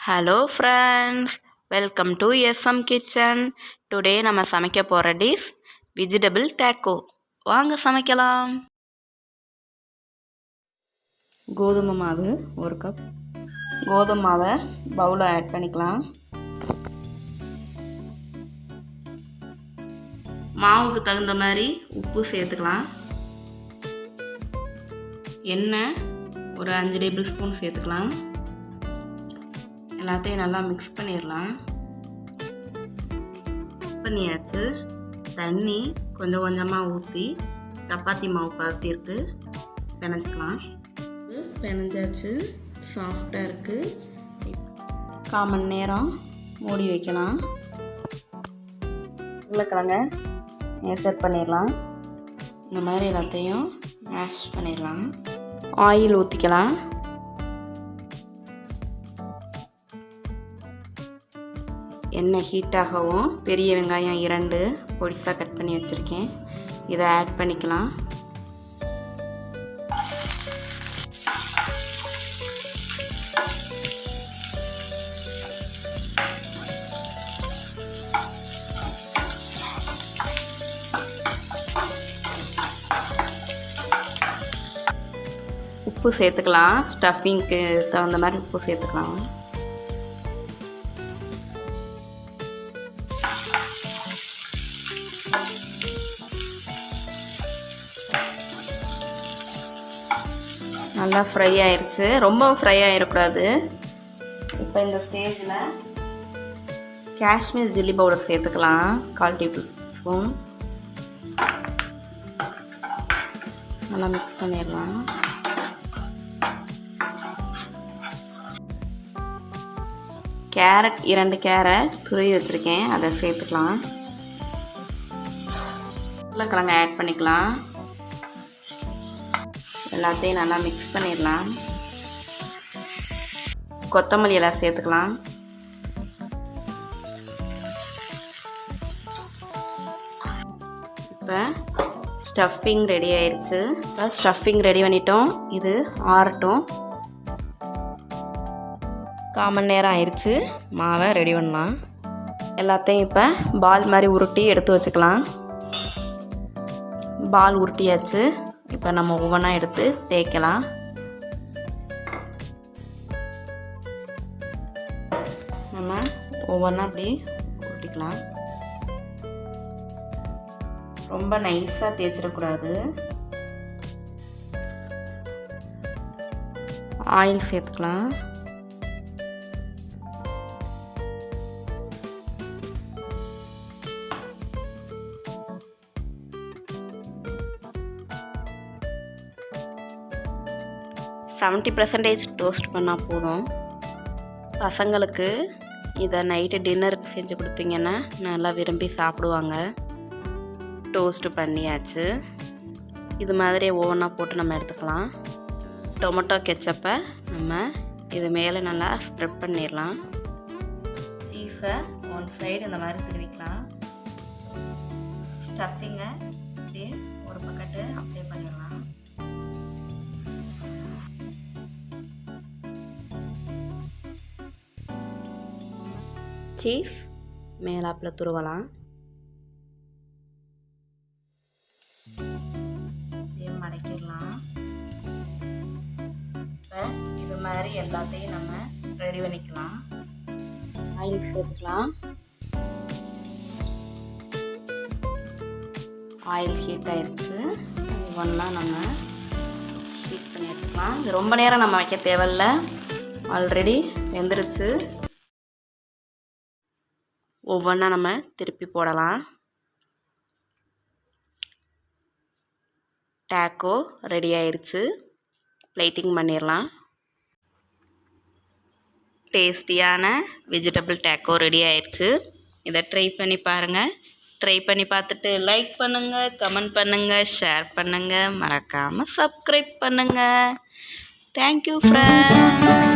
Hello friends, welcome to SM kitchen. Today நம்ம சமைக்க போகிற டிஷ் வெஜிடபிள் டேக்கோ. வாங்க சமைக்கலாம். கோதுமை மாவு 1 கப். கோதுமை மாவை பவுலில் ஆட் பண்ணிக்கலாம். மாவுக்கு தகுந்த மாதிரி உப்பு சேர்த்துக்கலாம். எண்ணெய் ஒரு 5 டேபிள் ஸ்பூன் சேர்த்துக்கலாம். எல்லாத்தையும் நல்லா மிக்ஸ் பண்ணிடலாம். பண்ணியாச்சு. தண்ணி கொஞ்சம் கொஞ்சமாக ஊற்றி சப்பாத்தி மாவு பதத்திற்கு பிணைஞ்சிக்கலாம். பிணைஞ்சாச்சு, சாஃப்டாக இருக்குது. 1/4 மணி நேரம் மூடி வைக்கலாம். உருளைக்கிழங்க செட் பண்ணிடலாம். இந்த மாதிரி எல்லாத்தையும் மேஷ் பண்ணிடலாம். ஆயில் ஊற்றிக்கலாம். எண்ணெய் ஹீட்டாகவும் பெரிய வெங்காயம் 2 பொடிசாக கட் பண்ணி வச்சுருக்கேன். இதை ஆட் பண்ணிக்கலாம். உப்பு சேர்த்துக்கலாம். ஸ்டஃபிங்க்கு தகுந்த மாதிரி உப்பு சேர்த்துக்கலாம். நல்லா ஃப்ரை ஆயிடுச்சு. ரொம்ப ஃப்ரை ஆகிடக்கூடாது. இப்போ இந்த ஸ்டேஜில் காஷ்மீர் சில்லி பவுடர் சேர்த்துக்கலாம். 1/4 டேபிள் ஸ்பூன். நல்லா மிக்ஸ் பண்ணிடலாம். கேரட் 2 கேரட் துருவி வச்சுருக்கேன், அதை சேர்த்துக்கலாம். உருளைக்கிழங்கு ஆட் பண்ணிக்கலாம். எல்லாத்தையும் நல்லா மிக்ஸ் பண்ணிடலாம். கொத்தமல்லி எல்லாம் சேர்த்துக்கலாம். இப்போ ஸ்டஃபிங் ரெடி ஆயிடுச்சு. இப்போ ஸ்டஃபிங் ரெடி பண்ணிட்டோம். இது ஆறட்டும். 1/4 மணி நேரம் ஆயிடுச்சு. மாவை ரெடி பண்ணலாம். எல்லாத்தையும் இப்போ பால் மாதிரி உருட்டி எடுத்து வச்சுக்கலாம். பால் உருட்டியாச்சு. இப்போ நம்ம ஒவ்வொன்றா எடுத்து தேய்க்கலாம். நம்ம ஒவ்வொன்றா அப்படி உருட்டிக்கலாம். ரொம்ப நைஸாக தேய்ச்சிடக்கூடாது. ஆயில் சேர்த்துக்கலாம். %70 டோஸ்ட் பண்ணால் போதும். பசங்களுக்கு இதை நைட்டு டின்னருக்கு செஞ்சு கொடுத்தீங்கன்னா நல்லா விரும்பி சாப்பிடுவாங்க. டோஸ்ட்டு பண்ணியாச்சு. இது மாதிரி ஒவ்வொன்றா போட்டு நம்ம எடுத்துக்கலாம். டொமேட்டோ கெச்சப்பை நம்ம இது மேலே நல்லா ஸ்ப்ரெட் பண்ணிடலாம். சீஸை 1 சைடு இந்த மாதிரி திருவிக்கலாம். ஸ்டஃபிங்கை அப்படியே ஒரு பக்கெட்டு அப்ளை பண்ணிடலாம். சீஸ் மேலாப்பில் துருவலாம். மடக்கிடலாம். இப்போ இது மாதிரி எல்லாத்தையும் நம்ம ரெடி பண்ணிக்கலாம். ஆயில் சேர்த்துக்கலாம். ஆயில் ஹீட் ஆயிடுச்சு. ஒன்றா நம்ம ஹீட் பண்ணி எடுத்துக்கலாம். இது ரொம்ப நேரம் நம்ம வைக்க தேவையில்லை, ஆல்ரெடி வெந்துருச்சு. ஒவ்வொன்றா நம்ம திருப்பி போடலாம். டேக்கோ ரெடி ஆயிடுச்சு. பிளேட்டிங் பண்ணிடலாம். டேஸ்டியான வெஜிடபிள் டேக்கோ ரெடி ஆயிடுச்சு. இதை ட்ரை பண்ணி பாருங்கள். ட்ரை பண்ணி பார்த்துட்டு லைக் பண்ணுங்கள், கமெண்ட் பண்ணுங்கள், ஷேர் பண்ணுங்கள், மறக்காமல் சப்ஸ்கிரைப் பண்ணுங்கள். Thank you friends.